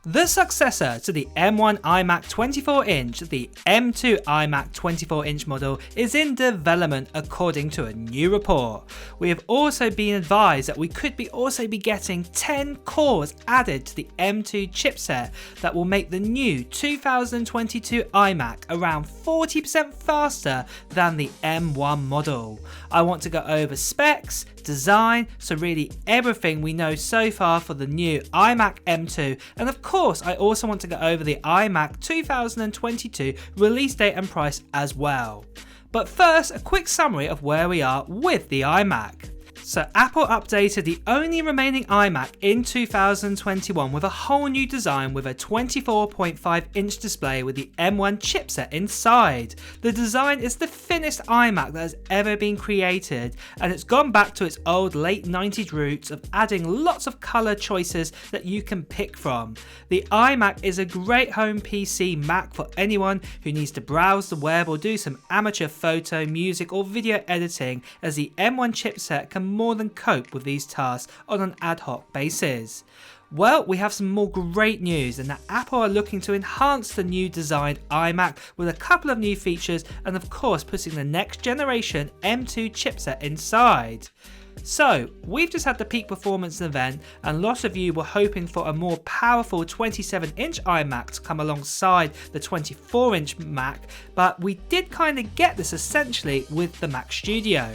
The successor to the M1 iMac 24-inch, the M2 iMac 24-inch model is in development according to a new report. We have also been advised that we could also be getting 10 cores added to the M2 chipset that will make the new 2022 iMac around 40% faster than the M1 model. I want to go over specs, design, so really everything we know so far for the new iMac M2, and of course I also want to go over the iMac 2022 release date and price as well. But first, a quick summary of where we are with the iMac. So Apple updated the only remaining iMac in 2021 with a whole new design with a 24.5 inch display with the M1 chipset inside. The design is the thinnest iMac that has ever been created, and it's gone back to its old late 90s roots of adding lots of colour choices that you can pick from. The iMac is a great home PC Mac for anyone who needs to browse the web or do some amateur photo, music or video editing, as the M1 chipset can more than cope with these tasks on an ad hoc basis. Well, we have some more great news, and that Apple are looking to enhance the new designed iMac with a couple of new features, and of course putting the next generation M2 chipset inside. So, we've just had the peak performance event, and lots of you were hoping for a more powerful 27-inch iMac to come alongside the 24-inch Mac, but we did kind of get this essentially with the Mac Studio.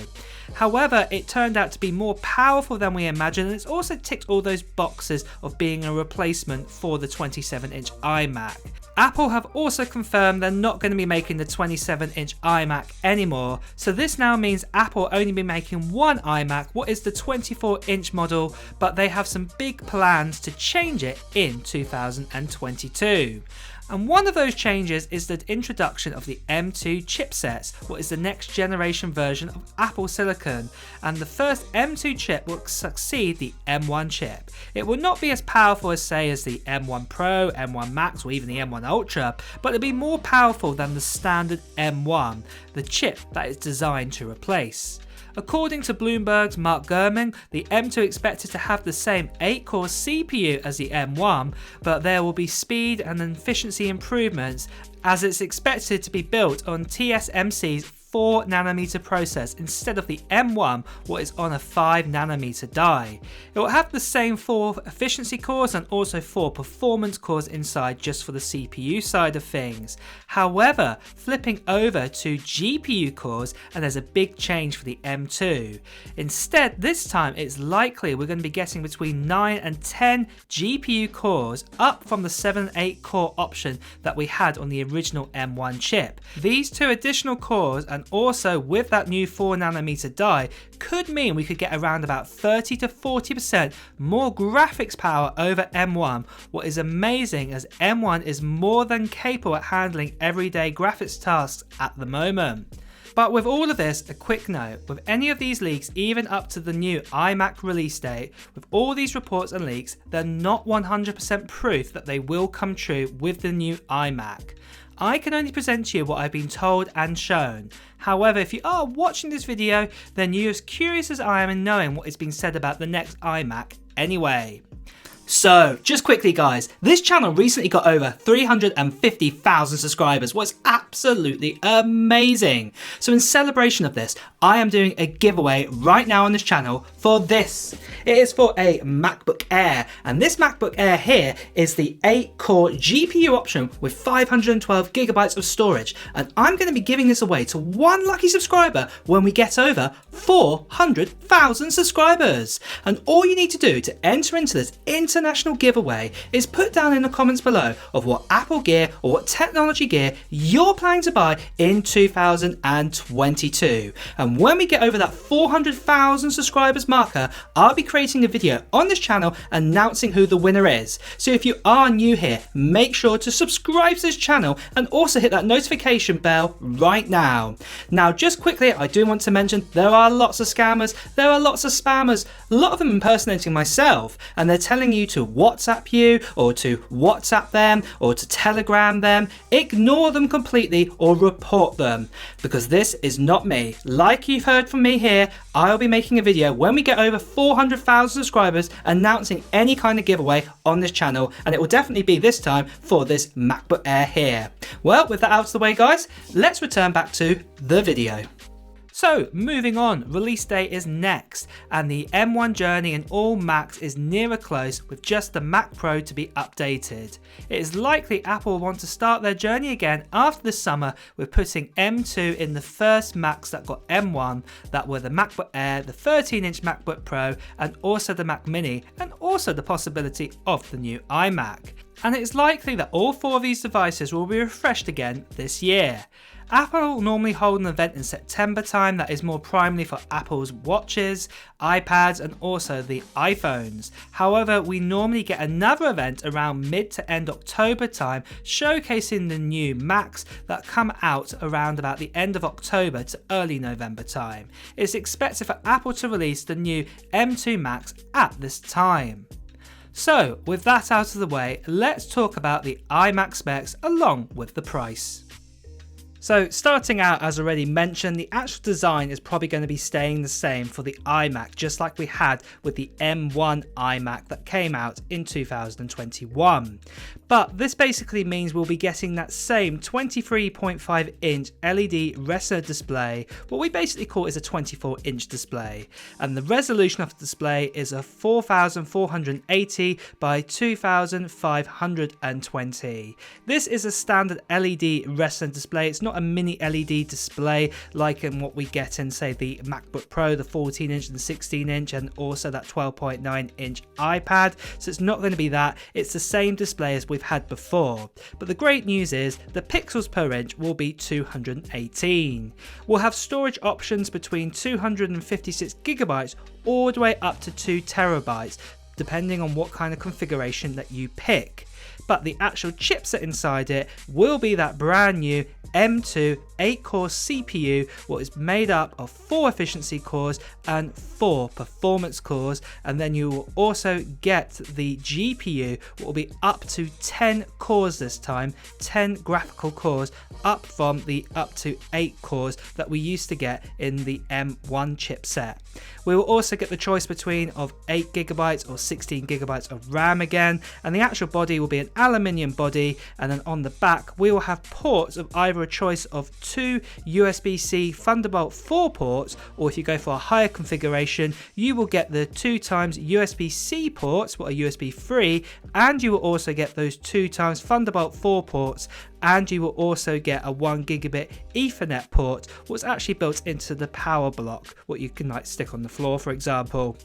However, it turned out to be more powerful than we imagined, and it's also ticked all those boxes of being a replacement for the 27-inch iMac. Apple have also confirmed they're not going to be making the 27-inch iMac anymore, so this now means Apple only be making one iMac, what is the 24-inch model, but they have some big plans to change it in 2022. And one of those changes is the introduction of the M2 chipsets, what is the next generation version of Apple Silicon, and the first M2 chip will succeed the M1 chip. It will not be as powerful as the M1 Pro, M1 Max or even the M1 Ultra, but it'll be more powerful than the standard M1, the chip that it's designed to replace. According to Bloomberg's Mark Gurman, the M2 expected to have the same 8-core CPU as the M1, but there will be speed and efficiency improvements, as it's expected to be built on TSMC's 4nm process instead of the M1, what is on a 5nm die. It will have the same 4 efficiency cores and also 4 performance cores inside just for the CPU side of things. However, flipping over to GPU cores, and there's a big change for the M2. Instead, this time it's likely we're going to be getting between 9 and 10 GPU cores, up from the 7 and 8 core option that we had on the original M1 chip. These 2 additional cores, and also with that new 4nm die, could mean we could get around about 30 to 40% more graphics power over M1, what is amazing as M1 is more than capable at handling everyday graphics tasks at the moment. But with all of this, a quick note, with any of these leaks even up to the new iMac release date, with all these reports and leaks, they're not 100% proof that they will come true with the new iMac. I can only present to you what I've been told and shown. However, if you are watching this video, then you're as curious as I am in knowing what is being said about the next iMac anyway. So, just quickly guys, this channel recently got over 350,000 subscribers, what's absolutely amazing. So in celebration of this, I am doing a giveaway right now on this channel for this. It is for a MacBook Air, and this MacBook Air here is the 8-core GPU option with 512 gigabytes of storage, and I'm going to be giving this away to one lucky subscriber when we get over 400,000 subscribers. And all you need to do to enter into this international giveaway is put down in the comments below of what Apple gear or what technology gear you're planning to buy in 2022. And when we get over that 400,000 subscribers marker, I'll be creating a video on this channel announcing who the winner is. So if you are new here, make sure to subscribe to this channel and also hit that notification bell right now. Now just quickly, I do want to mention there are lots of scammers, there are lots of spammers, a lot of them impersonating myself, and they're telling you you to WhatsApp you, or to WhatsApp them, or to Telegram them, ignore them completely or report them, because this is not me. Like you've heard from me here, I'll be making a video when we get over 400,000 subscribers announcing any kind of giveaway on this channel, and it will definitely be this time for this MacBook Air here. Well, with that out of the way guys, let's return back to the video. So moving on, release date is next, and the M1 journey in all Macs is nearer close, with just the Mac Pro to be updated. It is likely Apple will want to start their journey again after the summer with putting M2 in the first Macs that got M1, that were the MacBook Air, the 13-inch MacBook Pro, and also the Mac Mini, and also the possibility of the new iMac. And it is likely that all four of these devices will be refreshed again this year. Apple normally hold an event in September time that is more primarily for Apple's watches, iPads and also the iPhones. However, we normally get another event around mid to end October time showcasing the new Macs that come out around about the end of October to early November time. It's expected for Apple to release the new M2 Macs at this time. So with that out of the way, let's talk about the iMac specs along with the price. So starting out, as already mentioned, the actual design is probably going to be staying the same for the iMac, just like we had with the M1 iMac that came out in 2021. But this basically means we'll be getting that same 23.5 inch LED Retina display, what we basically call is a 24-inch display. And the resolution of the display is a 4480 by 2520. This is a standard LED Retina display. It's not a mini LED display like in what we get in, say, the MacBook Pro, the 14-inch and 16-inch, and also that 12.9-inch iPad. So it's not going to be that. It's the same display as we've had before. But the great news is the pixels per inch will be 218. We'll have storage options between 256 gigabytes all the way up to 2 terabytes, depending on what kind of configuration that you pick. But the actual chipset inside it will be that brand new M2 8-core CPU, what is made up of 4 efficiency cores and 4 performance cores, and then you will also get the GPU, what will be up to 10 cores this time, 10 graphical cores, up from the up to 8 cores that we used to get in the M1 chipset. We will also get the choice between of 8GB or 16GB of RAM again, and the actual body will be an aluminium body, and then on the back we will have ports of either a choice of 2 USB-C Thunderbolt 4 ports, or if you go for a higher configuration you will get the 2 times USB-C ports, what are USB 3, and you will also get those 2 times Thunderbolt 4 ports, and you will also get a 1 gigabit Ethernet port, what's actually built into the power block, what you can like stick on the floor for example.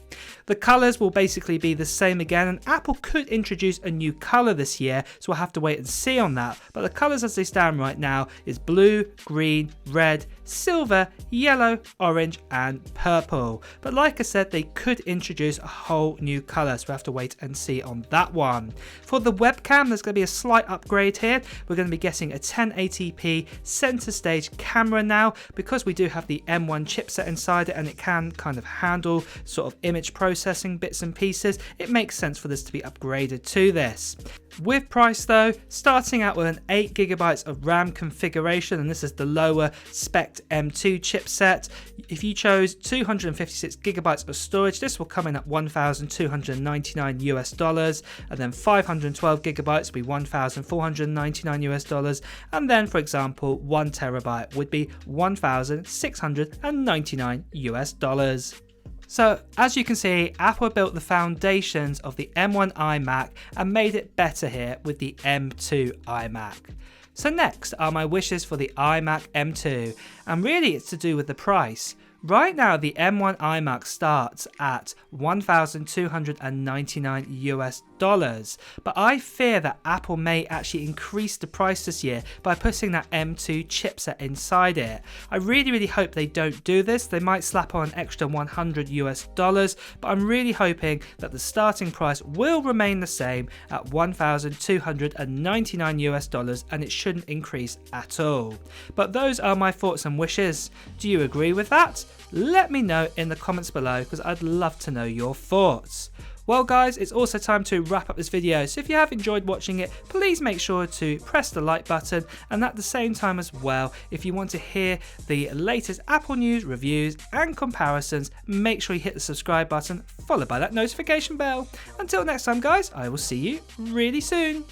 The colours will basically be the same again, and Apple could introduce a new colour this year, so we'll have to wait and see on that, but the colours as they stand right now is blue, green, red, silver, yellow, orange and purple. But like I said, they could introduce a whole new colour, so we'll have to wait and see on that one. For the webcam, there's going to be a slight upgrade here. We're going to be getting a 1080p center stage camera now, because we do have the M1 chipset inside it and it can kind of handle sort of image processing bits and pieces. It makes sense for this to be upgraded to this. With price though, starting out with an 8GB of RAM configuration, and this is the lower spec M2 chipset. If you chose 256GB of storage, this will come in at $1,299 US, and then 512GB will be $1,499 US, and then for example 1 terabyte would be $1,699 US. So as you can see, Apple built the foundations of the M1 iMac and made it better here with the M2 iMac. So next are my wishes for the iMac M2, and really it's to do with the price. Right now the M1 iMac starts at $1,299 US, but I fear that Apple may actually increase the price this year by putting that M2 chipset inside it. I really hope they don't do this. They might slap on an extra $100 US, but I'm really hoping that the starting price will remain the same at $1,299 US, and it shouldn't increase at all. But those are my thoughts and wishes. Do you agree with that? Let me know in the comments below, because I'd love to know your thoughts. Well guys, it's also time to wrap up this video, so if you have enjoyed watching it, please make sure to press the like button, and at the same time as well, if you want to hear the latest Apple news, reviews and comparisons, make sure you hit the subscribe button followed by that notification bell. Until next time guys, I will see you really soon.